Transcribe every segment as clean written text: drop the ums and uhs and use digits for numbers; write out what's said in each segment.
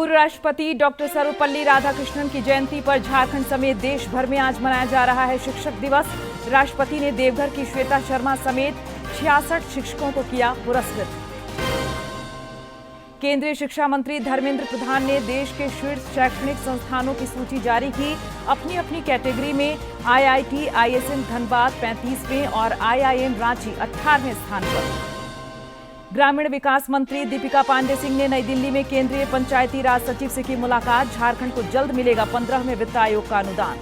पूर्व राष्ट्रपति डॉक्टर सर्वपल्ली राधाकृष्णन की जयंती पर झारखंड समेत देश भर में आज मनाया जा रहा है शिक्षक दिवस। राष्ट्रपति ने देवघर की श्वेता शर्मा समेत 66 शिक्षकों को किया पुरस्कृत। केंद्रीय शिक्षा मंत्री धर्मेंद्र प्रधान ने देश के शीर्ष शैक्षणिक संस्थानों की सूची जारी की। अपनी अपनी कैटेगरी में आईआईटी आईएसएम धनबाद 35वें और आईआईएम रांची 18वें स्थान पर। ग्रामीण विकास मंत्री दीपिका पांडे सिंह ने नई दिल्ली में केंद्रीय पंचायती राज सचिव से की मुलाकात। झारखंड को जल्द मिलेगा 15वें वित्त आयोग का अनुदान।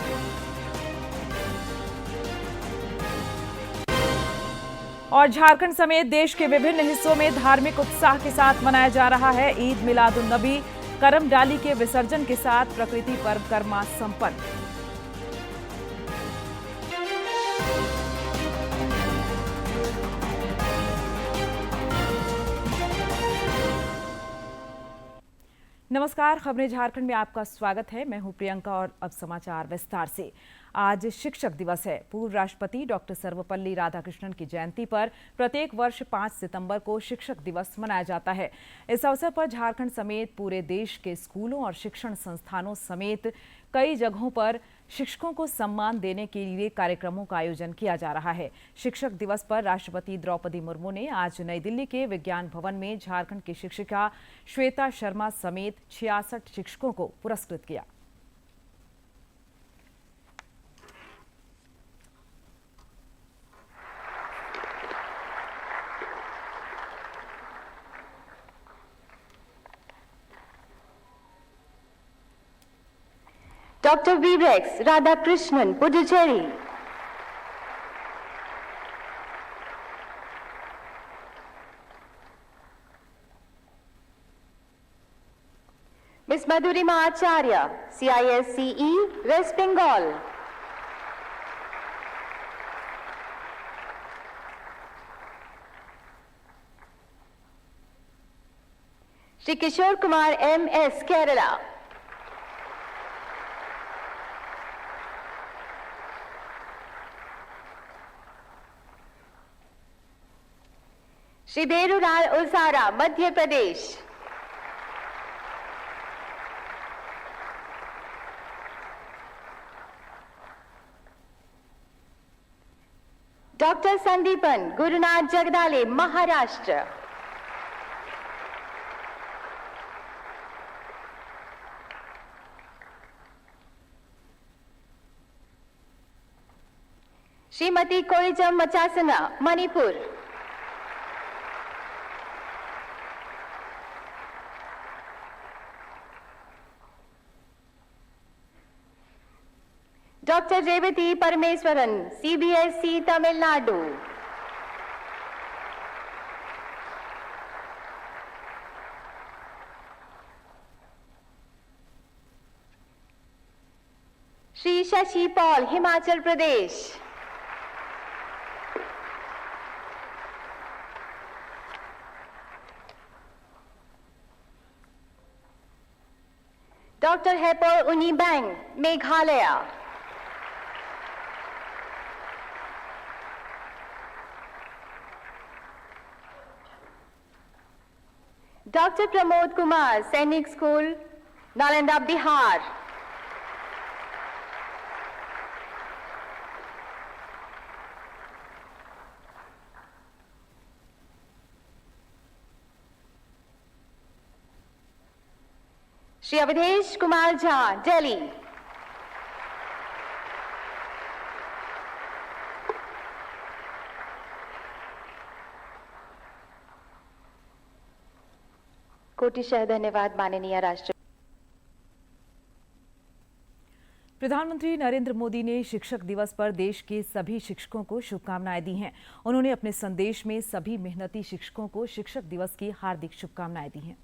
और झारखंड समेत देश के विभिन्न हिस्सों में धार्मिक उत्साह के साथ मनाया जा रहा है ईद मिलाद उन नबी। करम डाली के विसर्जन के साथ प्रकृति पर्व कर्मा संपन्न। नमस्कार, खबरें झारखंड में आपका स्वागत है। मैं हूं प्रियंका और अब समाचार विस्तार से। आज शिक्षक दिवस है। पूर्व राष्ट्रपति डॉक्टर सर्वपल्ली राधाकृष्णन की जयंती पर प्रत्येक वर्ष 5 सितंबर को शिक्षक दिवस मनाया जाता है। इस अवसर पर झारखंड समेत पूरे देश के स्कूलों और शिक्षण संस्थानों समेत कई जगहों पर शिक्षकों को सम्मान देने के लिए कार्यक्रमों का आयोजन किया जा रहा है। शिक्षक दिवस पर राष्ट्रपति द्रौपदी मुर्मू ने आज नई दिल्ली के विज्ञान भवन में झारखंड की शिक्षिका श्वेता शर्मा समेत 66 शिक्षकों को पुरस्कृत किया। Dr. Vivek Radhakrishnan, Puducherry. Miss Madhurima Acharya, CISCE, West Bengal. Shri Kishore Kumar MS, Kerala. Shri Berulal Usara, Madhya Pradesh. Doctor Sandipan Gurunath Jagdale, Maharashtra. Shrimati Koijam Machasana, Manipur. Doctor Revathi Parameswaran, CBSE, Tamil Nadu. Shri Shashi Paul, Himachal Pradesh. Doctor Hepo Unibang, Meghalaya. Doctor Pramod Kumar, सैनिक स्कूल, नालंदा, बिहार। श्री अवधेश कुमार झा, दिल्ली। कोटिशः धन्यवाद माननीय राष्ट्र। प्रधानमंत्री नरेंद्र मोदी ने शिक्षक दिवस पर देश के सभी शिक्षकों को शुभकामनाएं दी हैं। उन्होंने अपने संदेश में सभी मेहनती शिक्षकों को शिक्षक दिवस की हार्दिक शुभकामनाएं दी हैं।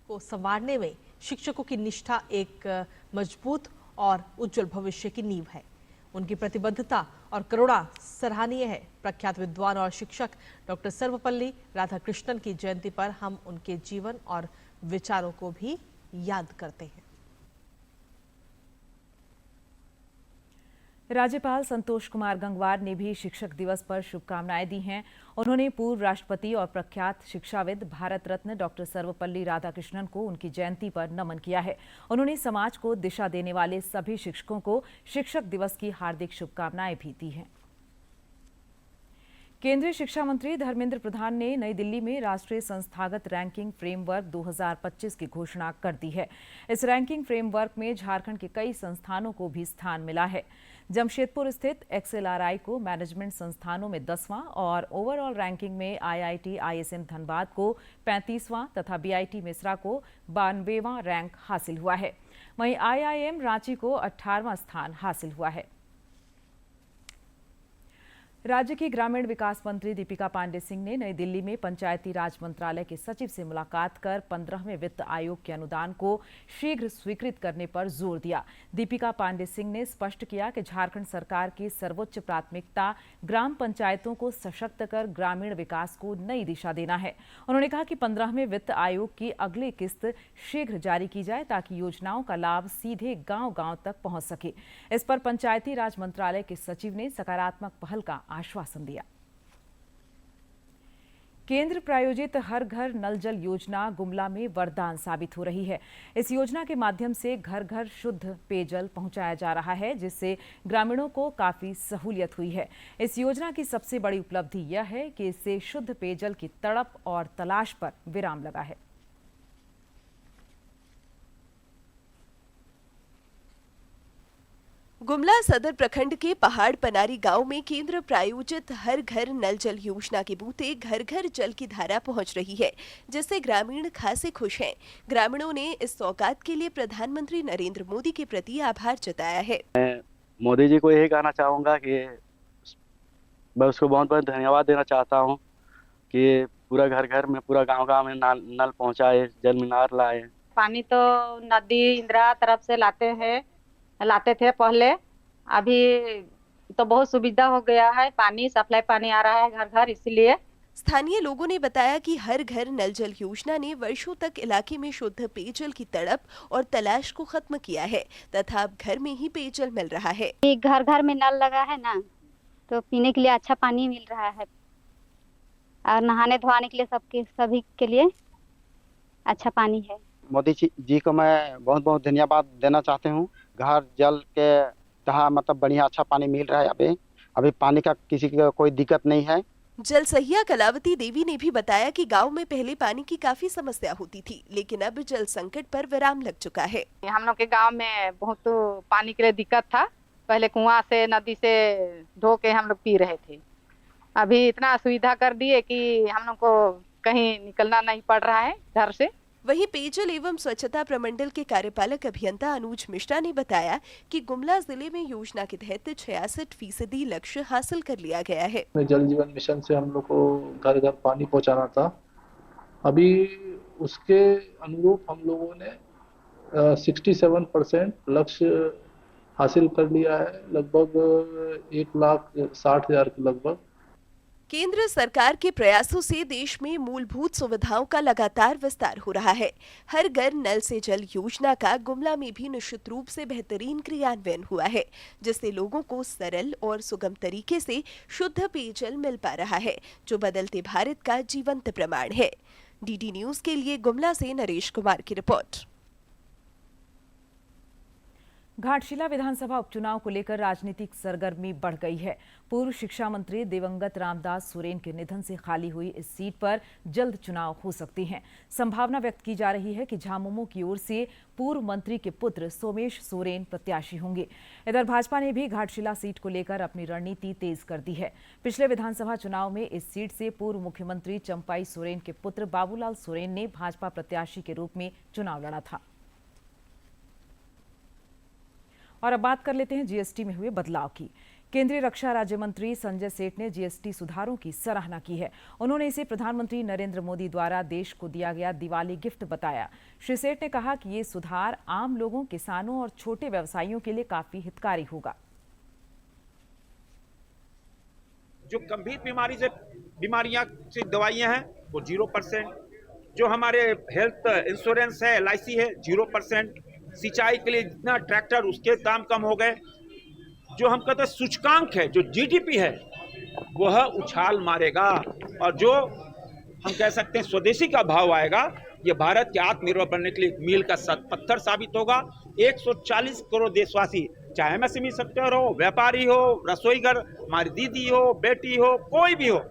को संवारने में शिक्षकों की निष्ठा एक मजबूत और उज्जवल भविष्य की नींव है। उनकी प्रतिबद्धता और करुणा सराहनीय है। प्रख्यात विद्वान और शिक्षक डॉक्टर सर्वपल्ली राधाकृष्णन की जयंती पर हम उनके जीवन और विचारों को भी याद करते हैं। राज्यपाल संतोष कुमार गंगवार ने भी शिक्षक दिवस पर शुभकामनाएं दी हैं। उन्होंने पूर्व राष्ट्रपति और प्रख्यात शिक्षाविद भारत रत्न डॉक्टर सर्वपल्ली राधाकृष्णन को उनकी जयंती पर नमन किया है। उन्होंने समाज को दिशा देने वाले सभी शिक्षकों को शिक्षक दिवस की हार्दिक शुभकामनाएं भी दी हैं। केंद्रीय शिक्षा मंत्री धर्मेंद्र प्रधान ने नई दिल्ली में राष्ट्रीय संस्थागत रैंकिंग फ्रेमवर्क 2025 की घोषणा कर दी है। इस रैंकिंग फ्रेमवर्क में झारखंड के कई संस्थानों को भी स्थान मिला है। जमशेदपुर स्थित XLRI को मैनेजमेंट संस्थानों में 10वां और ओवरऑल रैंकिंग में IIT ISM धनबाद को 35वां तथा BIT मिश्रा को 92वां रैंक हासिल हुआ है। वहीं IIM रांची को 18वां स्थान हासिल हुआ है। राज्य की ग्रामीण विकास मंत्री दीपिका पांडे सिंह ने नई दिल्ली में पंचायती राज मंत्रालय के सचिव से मुलाकात कर 15वें वित्त आयोग के अनुदान को शीघ्र स्वीकृत करने पर जोर दिया। दीपिका पांडे सिंह ने स्पष्ट किया कि झारखंड सरकार की सर्वोच्च प्राथमिकता ग्राम पंचायतों को सशक्त कर ग्रामीण विकास को नई दिशा देना है। उन्होंने कहा कि 15वें वित्त आयोग की अगली किस्त शीघ्र जारी की जाए ताकि योजनाओं का लाभ सीधे गांव-गांव तक पहुंच सके। इस पर पंचायती राज मंत्रालय के सचिव ने सकारात्मक पहल का आश्वासन दिया। केंद्र प्रायोजित हर घर नल जल योजना गुमला में वरदान साबित हो रही है। इस योजना के माध्यम से घर घर शुद्ध पेयजल पहुंचाया जा रहा है, जिससे ग्रामीणों को काफी सहूलियत हुई है। इस योजना की सबसे बड़ी उपलब्धि यह है कि इससे शुद्ध पेयजल की तड़प और तलाश पर विराम लगा है। गुमला सदर प्रखंड के पहाड़ पनारी गांव में केंद्र प्रायोजित हर घर नल जल योजना के बूते घर घर जल की धारा पहुंच रही है, जिससे ग्रामीण खासे खुश हैं। ग्रामीणों ने इस सौगात के लिए प्रधानमंत्री नरेंद्र मोदी के प्रति आभार जताया है। मैं मोदी जी को यही कहना चाहूँगा कि मैं उसको बहुत बहुत धन्यवाद देना चाहता हूँ कि पूरा घर घर में पूरा गांव में नल पहुँचाए, जल मीनार लाए। पानी तो नदी इंदिरा तरफ से लाते थे पहले, अभी तो बहुत सुविधा हो गया है। पानी सप्लाई पानी आ रहा है घर घर, इसलिए स्थानीय लोगों ने बताया कि हर घर नल जल योजना ने वर्षों तक इलाके में शुद्ध पेयजल की तड़प और तलाश को खत्म किया है तथा अब घर में ही पेयजल मिल रहा है। घर घर में नल लगा है ना, तो पीने के लिए अच्छा पानी मिल रहा है और नहाने धोने के लिए सभी के लिए अच्छा पानी है। मोदी जी को मैं बहुत बहुत धन्यवाद देना चाहती हूँ। घर जल के जहाँ मतलब बढ़िया अच्छा पानी मिल रहा है। अभी पानी का किसी का कोई दिक्कत नहीं है। जल सहिया कलावती देवी ने भी बताया कि गांव में पहले पानी की काफी समस्या होती थी, लेकिन अब जल संकट पर विराम लग चुका है। हम लोग के गांव में बहुत पानी के लिए दिक्कत था। पहले कुआं से नदी से धो के हम लोग पी रहे थे। अभी इतना सुविधा कर दिए कि हम लोग को कहीं निकलना नहीं पड़ रहा है घर से। वहीं पेयजल एवं स्वच्छता प्रमंडल के कार्यपालक अभियंता अनुज मिश्रा ने बताया कि गुमला जिले में योजना के तहत 66% लक्ष्य हासिल कर लिया गया है। जल जीवन मिशन से हम लोग को घर घर पानी पहुंचाना था। अभी उसके अनुरूप हम लोगों ने 67% लक्ष्य हासिल कर लिया है, लगभग 1,60,000 के लगभग। केंद्र सरकार के प्रयासों से देश में मूलभूत सुविधाओं का लगातार विस्तार हो रहा है। हर घर नल से जल योजना का गुमला में भी निश्चित रूप से बेहतरीन क्रियान्वयन हुआ है, जिससे लोगों को सरल और सुगम तरीके से शुद्ध पेयजल मिल पा रहा है, जो बदलते भारत का जीवंत प्रमाण है। डीडी न्यूज के लिए गुमला से नरेश कुमार की रिपोर्ट। घाटशिला विधानसभा उपचुनाव को लेकर राजनीतिक सरगर्मी बढ़ गई है। पूर्व शिक्षा मंत्री दिवंगत रामदास सोरेन के निधन से खाली हुई इस सीट पर जल्द चुनाव हो सकते हैं। संभावना व्यक्त की जा रही है कि झामुमो की ओर से पूर्व मंत्री के पुत्र सोमेश सोरेन प्रत्याशी होंगे। इधर भाजपा ने भी घाटशिला सीट को लेकर अपनी रणनीति तेज कर दी है। पिछले विधानसभा चुनाव में इस सीट से पूर्व मुख्यमंत्री चंपाई सोरेन के पुत्र बाबूलाल सोरेन ने भाजपा प्रत्याशी के रूप में चुनाव लड़ा था। और अब बात कर लेते हैं जीएसटी में हुए बदलाव की। केंद्रीय रक्षा राज्य मंत्री संजय सेठ ने जीएसटी सुधारों की सराहना की है। उन्होंने इसे प्रधानमंत्री नरेंद्र मोदी द्वारा देश को दिया गया दिवाली गिफ्ट बताया। श्री सेठ ने कहा कि ये सुधार आम लोगों, किसानों और छोटे व्यवसायियों के लिए काफी हितकारी होगा। जो गंभीर बीमारियां से दवाइयां हैं वो 0%, जो हमारे हेल्थ इंश्योरेंस है LIC है 0%, सिंचाई के लिए जितना ट्रैक्टर उसके दाम कम हो गए, जो हम कहते हैं सूचकांक है, जो जीडीपी है, वह उछाल मारेगा। और जो हम कह सकते हैं स्वदेशी का भाव आएगा, ये भारत के आत्मनिर्भर बनने के लिए मील का पत्थर साबित होगा। 140 करोड़ देशवासी, चाहे एमएसएमई सेक्टर हो, व्यापारी हो, रसोईघर, हमारी दीदी हो, बेटी हो, कोई भी हो,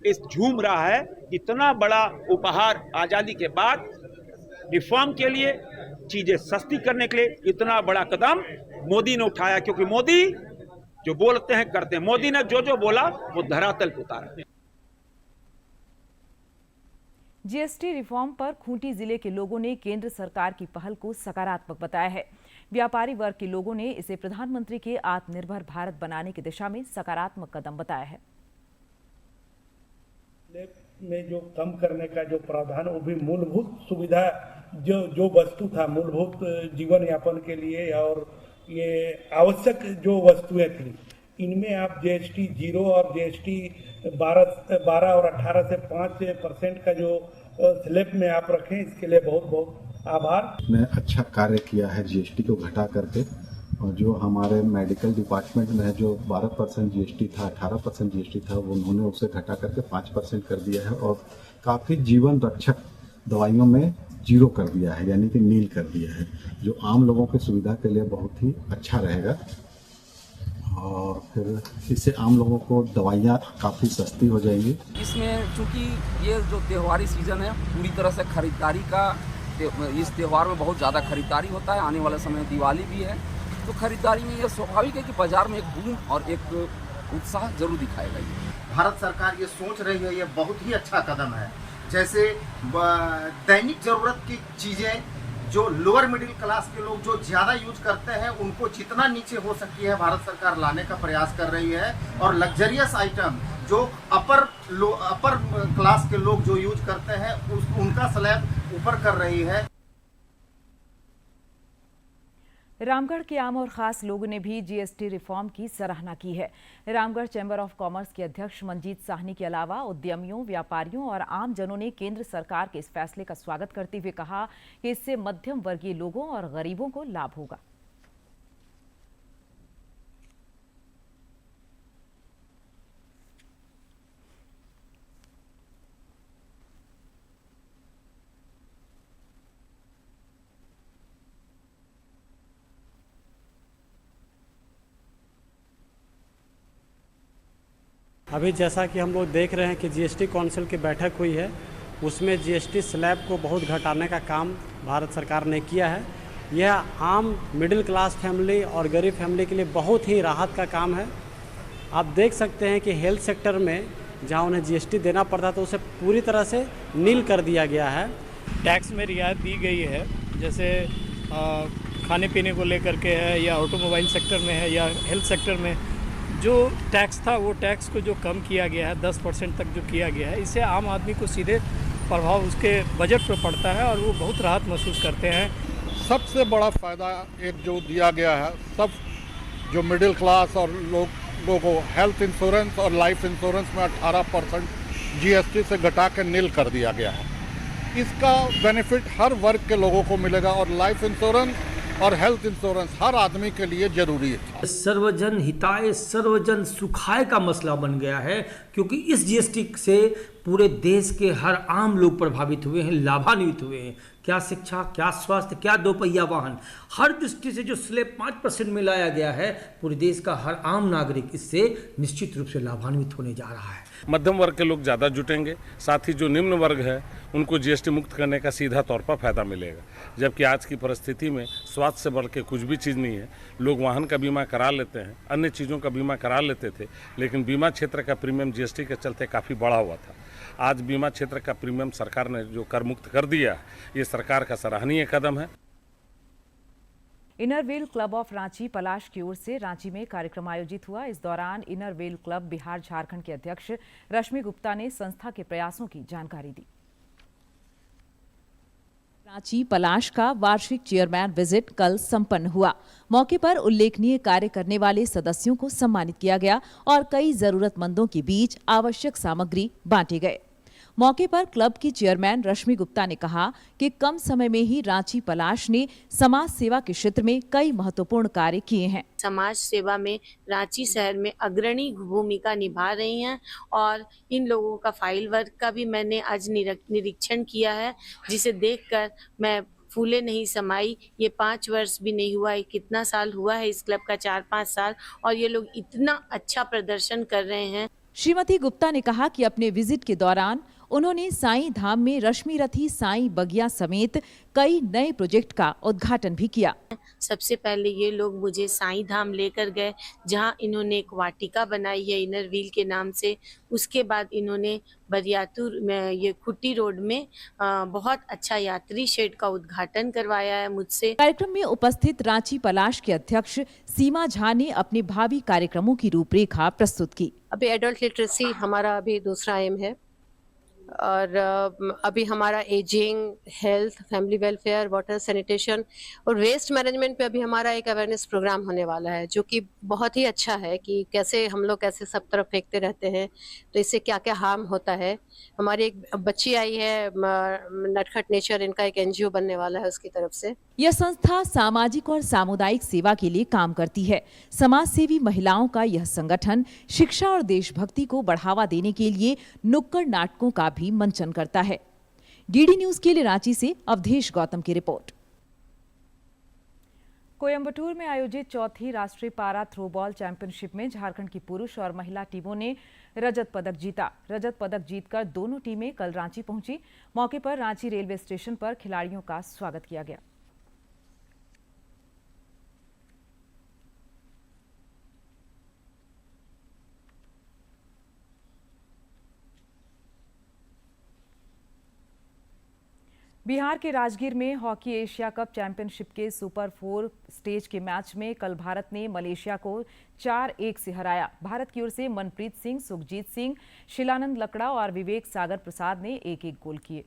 इस झूम रहा है। इतना बड़ा उपहार आजादी के बाद रिफॉर्म के लिए, चीजें सस्ती करने के लिए इतना बड़ा कदम मोदी ने उठाया, क्योंकि मोदी जो बोलते हैं करते हैं। मोदी ने जो जो बोला वो धरातल पर उतारा। जीएसटी रिफॉर्म पर खूंटी जिले के लोगों ने केंद्र सरकार की पहल को सकारात्मक बताया है। व्यापारी वर्ग के लोगों ने इसे प्रधानमंत्री के आत्मनिर्भर भारत बनाने की दिशा में सकारात्मक कदम बताया है। में जो कम करने का जो प्रावधान, वो भी मूलभूत सुविधा जो वस्तु था मूलभूत जीवन यापन के लिए और ये आवश्यक जो वस्तुएं थी, इनमें आप जीएसटी 0 और जीएसटी 12 और 18 से 5% का जो स्लैब में आप रखें, इसके लिए बहुत बहुत आभार। ने अच्छा कार्य किया है जीएसटी को घटा करके, और जो हमारे मेडिकल डिपार्टमेंट में जो 12% जीएसटी था, 18% जीएसटी था, वो उन्होंने उसे घटा करके 5% कर दिया है और काफ़ी जीवन रक्षक दवाइयों में 0 कर दिया है, यानी कि नील कर दिया है, जो आम लोगों की सुविधा के लिए बहुत ही अच्छा रहेगा। और फिर इससे आम लोगों को दवाइयाँ काफ़ी सस्ती हो जाएंगी। इसमें चूँकि ये जो त्योहारी सीज़न है, पूरी तरह से खरीदारी का, इस त्यौहार में बहुत ज़्यादा खरीदारी होता है। आने वाले समय में दिवाली भी है, तो खरीदारी में यह स्वाभाविक है कि बाजार में एक बूम और एक उत्साह जरूर दिखाएगा। ये भारत सरकार ये सोच रही है, ये बहुत ही अच्छा कदम है। जैसे दैनिक जरूरत की चीज़ें जो लोअर मिडिल क्लास के लोग जो ज़्यादा यूज करते हैं, उनको जितना नीचे हो सकती है भारत सरकार लाने का प्रयास कर रही है। और लग्जरियस आइटम जो अपर क्लास के लोग जो यूज करते हैं, उनका स्लैब ऊपर कर रही है। रामगढ़ के आम और खास लोगों ने भी जीएसटी रिफॉर्म की सराहना की है। रामगढ़ चैम्बर ऑफ कॉमर्स के अध्यक्ष मंजीत साहनी के अलावा उद्यमियों, व्यापारियों और आम जनों ने केंद्र सरकार के इस फैसले का स्वागत करते हुए कहा कि इससे मध्यम वर्गीय लोगों और गरीबों को लाभ होगा। अभी जैसा कि हम लोग देख रहे हैं कि जीएसटी काउंसिल की बैठक हुई है, उसमें जीएसटी स्लैब को बहुत घटाने का काम भारत सरकार ने किया है। यह आम मिडिल क्लास फैमिली और गरीब फैमिली के लिए बहुत ही राहत का काम है। आप देख सकते हैं कि हेल्थ सेक्टर में जहां उन्हें जीएसटी देना पड़ता था, उसे पूरी तरह से नील कर दिया गया है। टैक्स में रियायत दी गई है, जैसे खाने पीने को लेकर के है, या ऑटोमोबाइल सेक्टर में है, या हेल्थ सेक्टर में जो टैक्स था, वो टैक्स को जो कम किया गया है, 10% तक जो किया गया है, इससे आम आदमी को सीधे प्रभाव उसके बजट पर पड़ता है और वो बहुत राहत महसूस करते हैं। सबसे बड़ा फ़ायदा एक जो दिया गया है, सब जो मिडिल क्लास और लोगों को हेल्थ इंश्योरेंस और लाइफ इंश्योरेंस में 18% जीएसटी से घटा के नील कर दिया गया है। इसका बेनिफिट हर वर्ग के लोगों को मिलेगा और लाइफ इंश्योरेंस और हेल्थ इंश्योरेंस हर आदमी के लिए जरूरी है। सर्वजन हिताय सर्वजन सुखाय का मसला बन गया है, क्योंकि इस जीएसटी से पूरे देश के हर आम लोग प्रभावित हुए हैं, लाभान्वित हुए हैं। क्या शिक्षा, क्या स्वास्थ्य, क्या दोपहिया वाहन, हर दृष्टि से जो स्लैब 5% में लाया गया है, पूरे देश का हर आम नागरिक इससे निश्चित रूप से लाभान्वित होने जा रहा है। मध्यम वर्ग के लोग ज़्यादा जुटेंगे, साथ ही जो निम्न वर्ग है उनको जीएसटी मुक्त करने का सीधा तौर पर फायदा मिलेगा। जबकि आज की परिस्थिति में स्वास्थ्य से बढ़ के कुछ भी चीज़ नहीं है। लोग वाहन का बीमा करा लेते हैं, अन्य चीज़ों का बीमा करा लेते थे, लेकिन बीमा क्षेत्र का प्रीमियम जीएसटी के चलते काफ़ी बढ़ा हुआ था। आज बीमा क्षेत्र का प्रीमियम सरकार ने जो कर मुक्त कर दिया, ये सरकार का सराहनीय कदम है। Inner wheel club of Ranchi Palash की ओर से रांची में कार्यक्रम आयोजित हुआ। इस दौरान inner wheel club Bihar Jharkhand के अध्यक्ष रश्मि गुप्ता ने संस्था के प्रयासों की जानकारी दी। रांची पलाश का वार्षिक चेयरमैन विजिट कल संपन्न हुआ। मौके पर उल्लेखनीय कार्य करने वाले सदस्यों को सम्मानित किया गया और कई जरूरतमंदों के बीच आवश्यक सामग्री बांटे गए। मौके पर क्लब की चेयरमैन रश्मि गुप्ता ने कहा कि कम समय में ही रांची पलाश ने समाज सेवा के क्षेत्र में कई महत्वपूर्ण कार्य किए हैं। समाज सेवा में रांची शहर में अग्रणी भूमिका निभा रही हैं और इन लोगों का फाइल वर्क का भी मैंने आज निरीक्षण किया है, जिसे देखकर मैं फूले नहीं समाई। ये 5 वर्ष भी नहीं हुआ है, कितना साल हुआ है इस क्लब का, 4-5 साल, और ये लोग इतना अच्छा प्रदर्शन कर रहे हैं। श्रीमती गुप्ता ने कहा कि अपने विजिट के दौरान उन्होंने साईं धाम में रश्मि रथी साईं बगिया समेत कई नए प्रोजेक्ट का उद्घाटन भी किया। सबसे पहले ये लोग मुझे साईं धाम लेकर गए, जहां इन्होंने एक वाटिका बनाई है इनर व्हील के नाम से। उसके बाद इन्होंने बरियातुर में ये खुट्टी रोड में बहुत अच्छा यात्री शेड का उद्घाटन करवाया है मुझसे। कार्यक्रम में उपस्थित रांची पलाश के अध्यक्ष सीमा झा ने अपने भावी कार्यक्रमों की रूपरेखा प्रस्तुत की। अभी एडल्ट लिटरेसी हमारा अभी दूसरा एम है और अभी हमारा ageing, health, family welfare, water sanitation और वेस्ट मैनेजमेंट पे अभी हमारा एक अवेयरनेस प्रोग्राम होने वाला है, जो कि बहुत ही अच्छा है कि कैसे हम लोग कैसे सब तरफ फेंकते रहते हैं तो इससे क्या क्या हार्म होता है। हमारी एक बच्ची आई है नटखट नेचर, इनका एक NGO बनने वाला है उसकी तरफ से। यह संस्था सामाजिक और सामुदायिक सेवा के लिए काम करती है। समाज सेवी महिलाओं का यह संगठन शिक्षा और देशभक्ति को बढ़ावा देने के लिए नुक्कड़ नाटकों का भी मंचन करता है। DD न्यूज के लिए रांची से अवधेश गौतम की रिपोर्ट। कोयंबटूर में आयोजित चौथी राष्ट्रीय पारा थ्रोबॉल चैंपियनशिप में झारखंड की पुरुष और महिला टीमों ने रजत पदक जीता। रजत पदक जीतकर दोनों टीमें कल रांची पहुंची। मौके पर रांची रेलवे स्टेशन पर खिलाड़ियों का स्वागत किया गया। बिहार के राजगीर में हॉकी एशिया कप चैंपियनशिप के सुपर 4 स्टेज के मैच में कल भारत ने मलेशिया को 4-1 से हराया। भारत की ओर से मनप्रीत सिंह, सुखजीत सिंह, शिलानंद लकड़ा और विवेक सागर प्रसाद ने एक-एक गोल किए।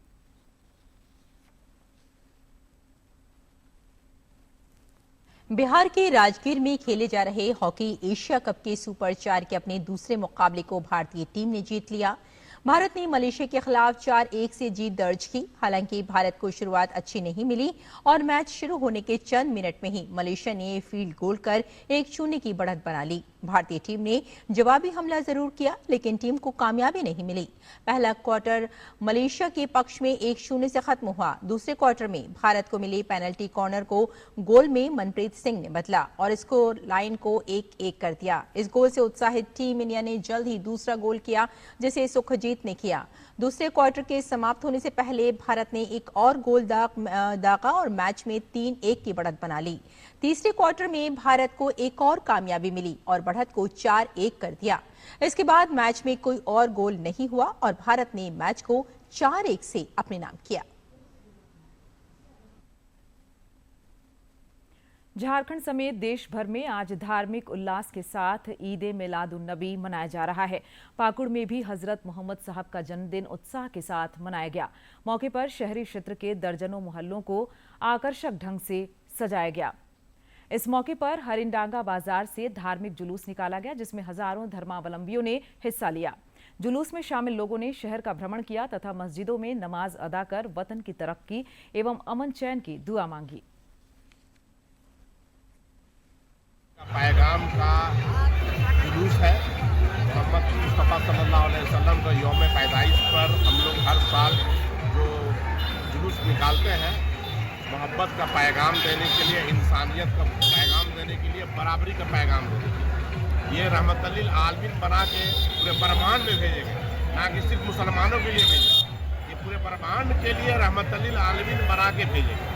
बिहार के राजगीर में खेले जा रहे हॉकी एशिया कप के सुपर 4 के अपने दूसरे मुकाबले को भारतीय टीम ने जीत लिया। भारत ने मलेशिया के खिलाफ 4-1 से जीत दर्ज की। हालांकि भारत को शुरुआत अच्छी नहीं मिली और मैच शुरू होने के चंद मिनट में ही मलेशिया ने फील्ड गोल कर 1-0 की बढ़त बना ली। भारतीय टीम ने जवाबी हमला जरूर किया, लेकिन टीम को कामयाबी नहीं मिली। पहला क्वार्टर मलेशिया के पक्ष में 1-0 से खत्म हुआ। दूसरे क्वार्टर में भारत को मिले पेनल्टी कॉर्नर को गोल में मनप्रीत सिंह ने बदला और स्कोर लाइन को 1-1 कर दिया। इस गोल से उत्साहित टीम इंडिया ने जल्द ही दूसरा गोल किया, जिसे सुखजीत ने किया। दूसरे क्वार्टर के समाप्त होने से पहले भारत ने एक और गोल दागा और मैच में 3-1 की बढ़त बना ली। तीसरे क्वार्टर में भारत को एक और कामयाबी मिली और बढ़त को 4-1 कर दिया। इसके बाद मैच में कोई और गोल नहीं हुआ और भारत ने मैच को 4-1 से अपने नाम किया। झारखंड समेत देश भर में आज धार्मिक उल्लास के साथ ईद-ए-मिलाद-उन-नबी मनाया जा रहा है। पाकुड़ में भी हजरत मोहम्मद साहब का जन्मदिन उत्साह के साथ मनाया गया। मौके पर शहरी क्षेत्र के दर्जनों मोहल्लों को आकर्षक ढंग से सजाया गया। इस मौके पर हरिंडांगा बाजार से धार्मिक जुलूस निकाला गया, जिसमें हजारों धर्मावलंबियों ने हिस्सा लिया। जुलूस में शामिल लोगों ने शहर का भ्रमण किया तथा मस्जिदों में नमाज अदा कर वतन की तरक्की एवं अमन चैन की दुआ मांगी। पैगाम का जुलूस है। मोहम्मद मुस्तफ़ा सल्लल्लाहु अलैहि वसल्लम का यौम पैदाइश पर हम लोग हर साल जो जुलूस निकालते हैं, मोहब्बत का पैगाम देने के लिए, इंसानियत का पैगाम देने के लिए, बराबरी का पैगाम देने के लिए। ये रहमतुल लिल आलमीन बना के पूरे ब्रह्मांड में भेजेंगे, ना कि सिर्फ मुसलमानों के लिए भेजेंगे। ये पूरे ब्रह्मांड के लिए रहमतुल लिल आलमीन बना के भेजेंगे।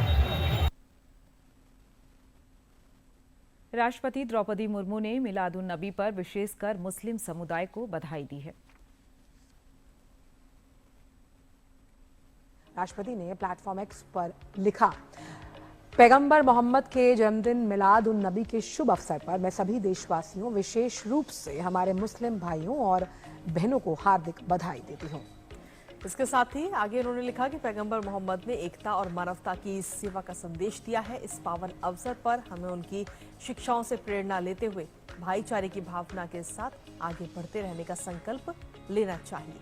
राष्ट्रपति द्रौपदी मुर्मू ने मिलाद-उन-नबी पर विशेषकर मुस्लिम समुदाय को बधाई दी है। राष्ट्रपति ने प्लेटफॉर्म एक्स पर लिखा, पैगंबर मोहम्मद के जन्मदिन मिलाद-उन-नबी के शुभ अवसर पर मैं सभी देशवासियों, विशेष रूप से हमारे मुस्लिम भाइयों और बहनों को हार्दिक बधाई देती हूँ। इसके साथ ही आगे उन्होंने लिखा कि पैगंबर मोहम्मद ने एकता और मानवता की सेवा का संदेश दिया है। इस पावन अवसर पर हमें उनकी शिक्षाओं से प्रेरणा लेते हुए भाईचारे की भावना के साथ आगे बढ़ते रहने का संकल्प लेना चाहिए।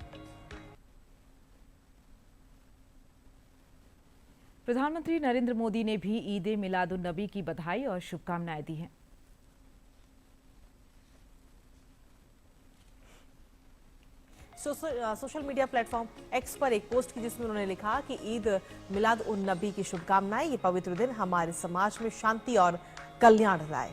प्रधानमंत्री नरेंद्र मोदी ने भी ईद ए मिलादुन नबी की बधाई और शुभकामनाएं दी हैं। सोशल मीडिया प्लेटफॉर्म एक्स पर एक पोस्ट की जिसमें उन्होंने लिखा कि ईद मिलाद उन नबी की शुभकामनाएं। ये पवित्र दिन हमारे समाज में शांति और कल्याण लाए।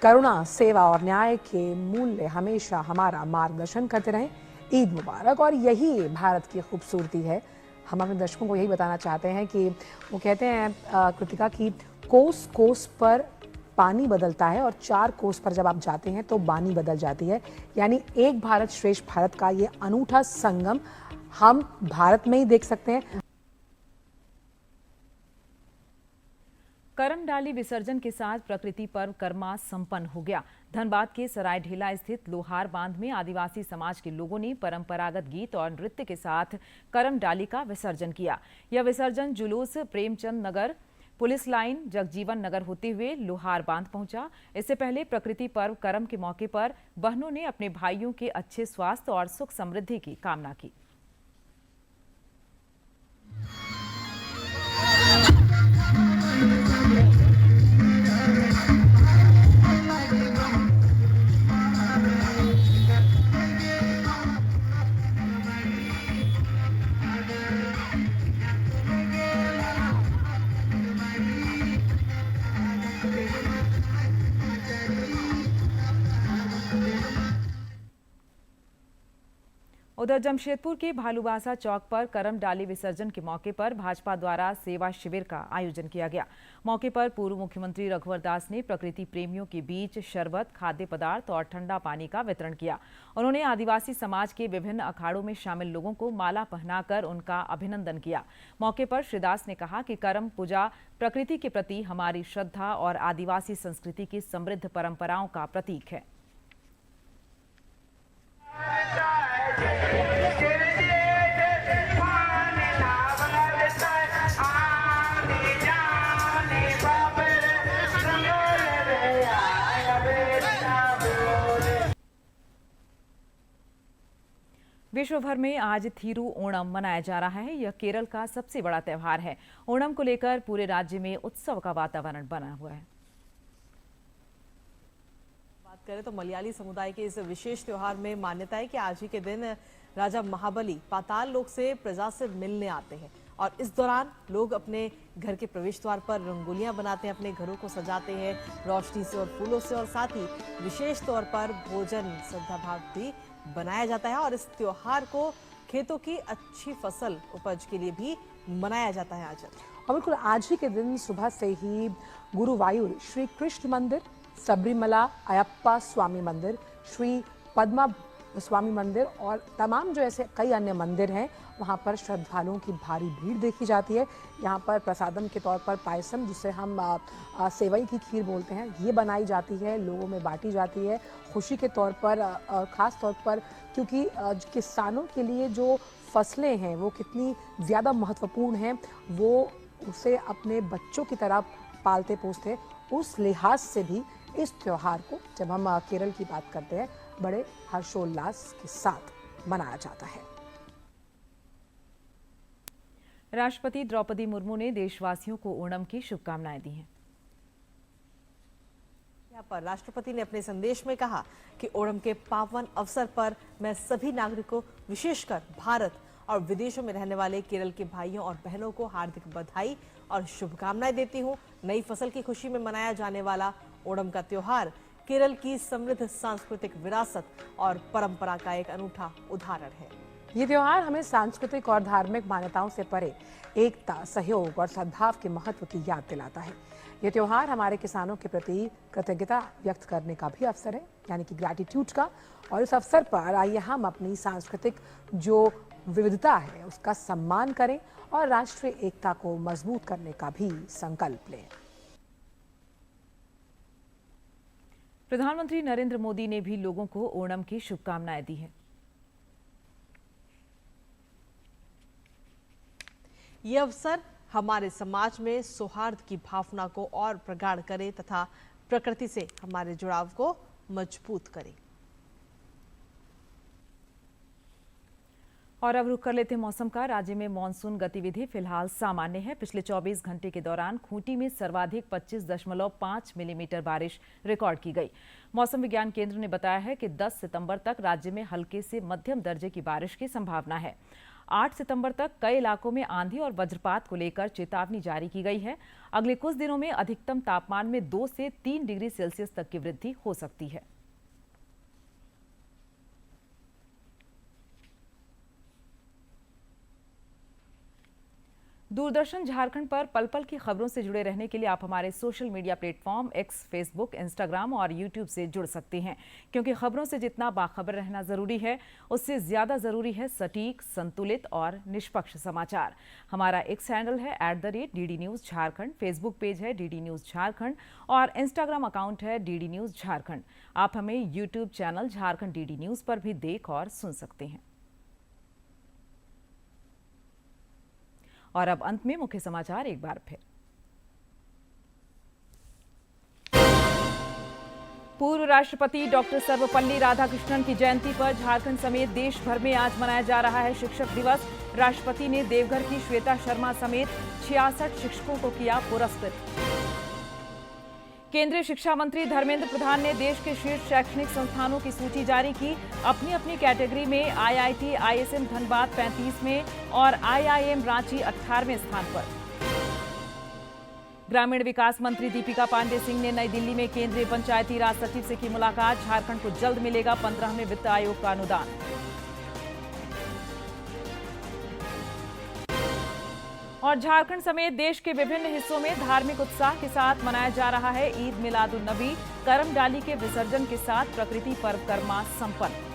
करुणा, सेवा और न्याय के मूल्य हमेशा हमारा मार्गदर्शन करते रहें। ईद मुबारक। और यही भारत की खूबसूरती है। हम अपने दर्शकों को यही बताना चाहते हैं कि वो कहते हैं कृतिका की कोस कोस पर पानी बदलता है और 4 कोस पर जब आप जाते हैं तो बानी बदल जाती है। यानी एक भारत श्रेष्ठ भारत का ये अनूठा संगम हम भारत में ही देख सकते हैं। करमडाली विसर्जन के साथ प्रकृति पर्व करमा संपन्न हो गया। धनबाद के सरायढेला स्थित लोहार बांध में आदिवासी समाज के लोगों ने परंपरागत गीत और नृत्य के साथ करमडाली का विसर्जन किया। यह विसर्जन जुलूस प्रेमचंद नगर, पुलिस लाइन, जगजीवन नगर होते हुए लोहार बांध पहुंचा। इससे पहले प्रकृति पर्व करम के मौके पर बहनों ने अपने भाइयों के अच्छे स्वास्थ्य और सुख समृद्धि की कामना की। उधर जमशेदपुर के भालूबासा चौक पर करमडाली विसर्जन के मौके पर भाजपा द्वारा सेवा शिविर का आयोजन किया गया। मौके पर पूर्व मुख्यमंत्री रघुवर दास ने प्रकृति प्रेमियों के बीच शरबत, खाद्य पदार्थ और ठंडा पानी का वितरण किया। उन्होंने आदिवासी समाज के विभिन्न अखाड़ों में शामिल लोगों को माला पहनाकर उनका अभिनंदन किया। मौके पर श्री दास ने कहा कि करम पूजा प्रकृति के प्रति हमारी श्रद्धा और आदिवासी संस्कृति की समृद्ध परंपराओं का प्रतीक है। विश्व भर में आज थिरु ओणम मनाया जा रहा है। यह केरल का सबसे बड़ा त्यौहार है। ओणम को लेकर पूरे राज्य में उत्सव का वातावरण बना हुआ है। बात करें तो मलयाली समुदाय के इस विशेष त्योहार में मान्यता है कि आज ही के दिन राजा महाबली पाताल लोक से प्रजा से मिलने आते हैं और इस दौरान लोग अपने घर के प्रवेश द्वार पर रंगोलियां बनाते हैं, अपने घरों को सजाते हैं रोशनी से और फूलों से, और साथ ही विशेष तौर पर भोजन श्रद्धा भाव भी बनाया जाता है। और इस त्योहार को खेतों की अच्छी फसल उपज के लिए भी मनाया जाता है आज। और बिल्कुल आज ही के दिन सुबह से ही गुरुवायूर श्री कृष्ण मंदिर, सबरीमला अयप्पा स्वामी मंदिर, श्री पद्मा स्वामी मंदिर और तमाम जो ऐसे कई अन्य मंदिर हैं वहाँ पर श्रद्धालुओं की भारी भीड़ देखी जाती है। यहाँ पर प्रसादम के तौर पर पायसम, जिसे हम सेवई की खीर बोलते हैं, ये बनाई जाती है, लोगों में बांटी जाती है खुशी के तौर पर, ख़ास तौर पर क्योंकि किसानों के लिए जो फसलें हैं वो कितनी ज़्यादा महत्वपूर्ण हैं, वो उसे अपने बच्चों की तरह पालते पोसते हैं। उस लिहाज से भी इस त्यौहार को जब हम केरल की बात करते हैं बड़े हर्षोल्लास के साथ मनाया जाता है। राष्ट्रपति द्रौपदी मुर्मू ने देशवासियों को ओणम की शुभकामनाएं दी हैं। यहाँ पर राष्ट्रपति ने अपने संदेश में कहा कि ओणम के पावन अवसर पर मैं सभी नागरिकों, विशेषकर भारत और विदेशों में रहने वाले केरल के भाइयों और बहनों को हार्दिक बधाई और शुभकामनाएं देती हूँ। नई फसल की खुशी में मनाया जाने वाला ओणम का त्योहार केरल की समृद्ध सांस्कृतिक विरासत और परंपरा का एक अनूठा उदाहरण है। ये त्योहार हमें सांस्कृतिक और धार्मिक मान्यताओं से परे एकता, सहयोग और सद्भाव के महत्व की याद दिलाता है। ये त्योहार हमारे किसानों के प्रति कृतज्ञता व्यक्त करने का भी अवसर है, यानी कि ग्रैटिट्यूड का। और इस अवसर पर आइए हम अपनी सांस्कृतिक जो विविधता है उसका सम्मान करें और राष्ट्रीय एकता को मजबूत करने का भी संकल्प लें। प्रधानमंत्री नरेंद्र मोदी ने भी लोगों को ओणम की शुभकामनाएं दी हैं। ये अवसर हमारे समाज में सौहार्द की भावना को और प्रगाढ़ करे तथा प्रकृति से हमारे जुड़ाव को मजबूत करे। और अब रुक कर लेते हैं मौसम का। राज्य में मानसून गतिविधि फिलहाल सामान्य है। पिछले 24 घंटे के दौरान खूंटी में सर्वाधिक 25.5 मिलीमीटर बारिश रिकॉर्ड की गई। मौसम विज्ञान केंद्र ने बताया है कि 10 सितंबर तक राज्य में हल्के से मध्यम दर्जे की बारिश की संभावना है। 8 सितंबर तक कई इलाकों में आंधी और वज्रपात को लेकर चेतावनी जारी की गई है। अगले कुछ दिनों में अधिकतम तापमान में 2 से 3 डिग्री सेल्सियस तक की वृद्धि हो सकती है। दूरदर्शन झारखंड पर पल पल की खबरों से जुड़े रहने के लिए आप हमारे social media platform x, Facebook, Instagram और यूट्यूब से जुड़ सकते हैं, क्योंकि खबरों से जितना बाखबर रहना जरूरी है, उससे ज्यादा जरूरी है सटीक, संतुलित और निष्पक्ष समाचार। हमारा एक्स हैंडल है @DD news Jharkhand, Facebook page है DD न्यूज झारखंड और इंस्टाग्राम अकाउंट है DD न्यूज झारखंड। आप हमें YouTube channel Jharkhand DD news पर भी देख और सुन सकते हैं। और अब अंत में मुख्य समाचार एक बार फिर। पूर्व राष्ट्रपति डॉक्टर सर्वपल्ली राधाकृष्णन की जयंती पर झारखंड समेत देश भर में आज मनाया जा रहा है शिक्षक दिवस। राष्ट्रपति ने देवघर की श्वेता शर्मा समेत 66 शिक्षकों को किया पुरस्कृत। केंद्रीय शिक्षा मंत्री धर्मेंद्र प्रधान ने देश के शीर्ष शैक्षणिक संस्थानों की सूची जारी की। अपनी अपनी कैटेगरी में IIT ISM धनबाद 35 में और IIM रांची 18वें स्थान पर। ग्रामीण विकास मंत्री दीपिका पांडे सिंह ने नई दिल्ली में केंद्रीय पंचायती राज सचिव से की मुलाकात। झारखंड को जल्द मिलेगा 15वें वित्त आयोग का अनुदान। और झारखंड समेत देश के विभिन्न हिस्सों में धार्मिक उत्साह के साथ मनाया जा रहा है ईद मिलाद उन नबी। करम डाली के विसर्जन के साथ प्रकृति पर्व कर्मा संपन्न।